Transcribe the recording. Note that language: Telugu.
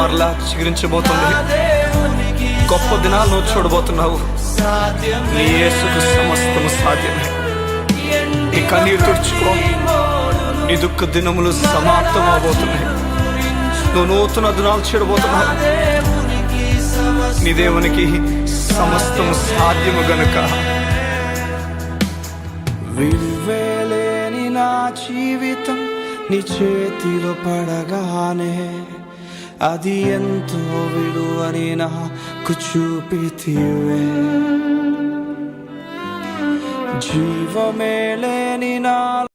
మరలా చిగురించబోతుంది. గొప్ప దినాలు నువ్వు చూడబోతున్నావు. నీ యేసుకు సమస్తము సాధ్యమే. నీ కన్నీరు తుడుచుకో. నీ దుఃఖ దినములు సమాప్తం అవబోతున్నాయి. నువ్వు నూతన దినాలు చూడబోతున్నావు. నీ దేవునికి సమస్తము సాధ్యము గనుక విలువేలేని నా జీవితం నీ చేతిలో పడగానే అది ఎంతో విలువని నాకు చూపితివే. జీవమే లేని నా